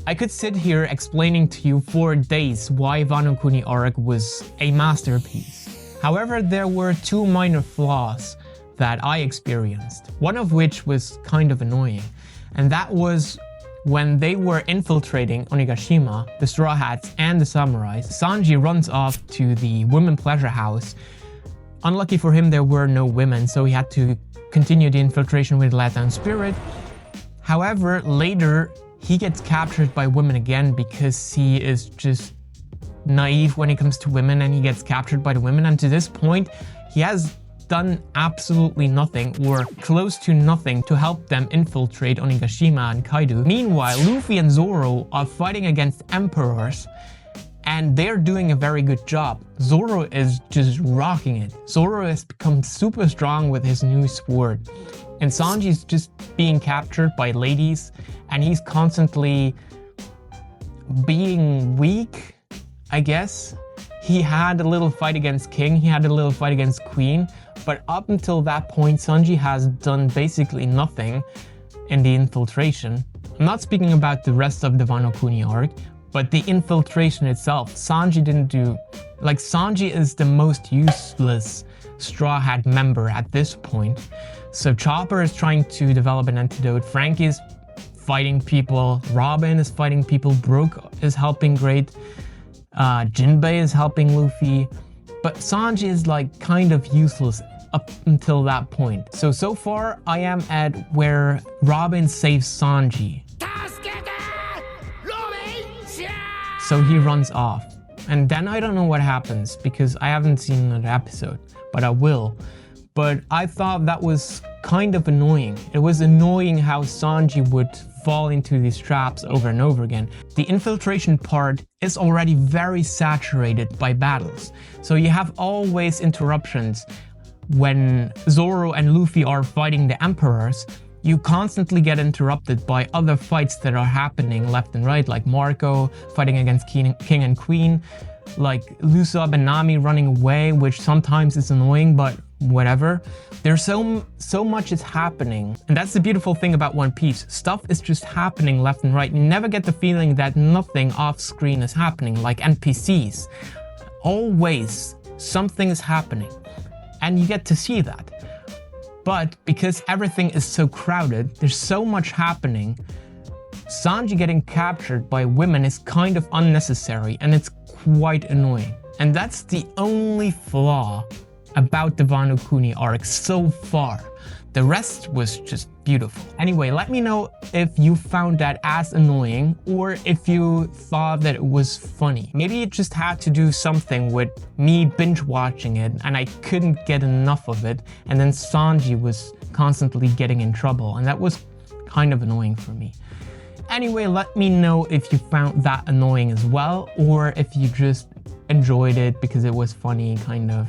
I could sit here explaining to you for days why Wano Kuni arc was a masterpiece. However, there were two minor flaws that I experienced, one of which was kind of annoying, and that was when they were infiltrating Onigashima, the Straw Hats and the Samurais. Sanji runs off to the women pleasure house. Unlucky for him, there were no women, so he had to continue the infiltration with Let Down Spirit. However, later he gets captured by women again because he is just naive when it comes to women, and he gets captured by the women, and to this point he has done absolutely nothing or close to nothing to help them infiltrate Onigashima and Kaido. Meanwhile, Luffy and Zoro are fighting against emperors, and they're doing a very good job. Zoro is just rocking it. Zoro has become super strong with his new sword, and Sanji's just being captured by ladies, and he's constantly being weak, I guess. He had a little fight against King, he had a little fight against Queen, but up until that point, Sanji has done basically nothing in the infiltration. I'm not speaking about the rest of the Wano Kuni arc, but the infiltration itself, Sanji didn't do... Like, Sanji is the most useless Straw Hat member at this point. So Chopper is trying to develop an antidote, Frankie is fighting people, Robin is fighting people, Brook is helping great, Jinbei is helping Luffy, but Sanji is like kind of useless up until that point. So far I am at where Robin saves Sanji. So he runs off. And then I don't know what happens because I haven't seen another episode, but I will. But I thought that was kind of annoying. It was annoying how Sanji would fall into these traps over and over again. The infiltration part is already very saturated by battles. So you have always interruptions. When Zoro and Luffy are fighting the emperors, you constantly get interrupted by other fights that are happening left and right, like Marco fighting against King and Queen, like Usopp and Nami running away, which sometimes is annoying, but whatever. There's so much is happening, and that's the beautiful thing about One Piece. Stuff is just happening left and right. You never get the feeling that nothing off screen is happening, like NPCs. Always something is happening, and you get to see that. But because everything is so crowded, there's so much happening, Sanji getting captured by women is kind of unnecessary, and it's quite annoying. And that's the only flaw about the Wano Kuni arc so far. The rest was just beautiful. Anyway, let me know if you found that as annoying or if you thought that it was funny. Maybe it just had to do something with me binge watching it and I couldn't get enough of it, and then Sanji was constantly getting in trouble, and that was kind of annoying for me. Anyway, let me know if you found that annoying as well, or if you just enjoyed it because it was funny, kind of.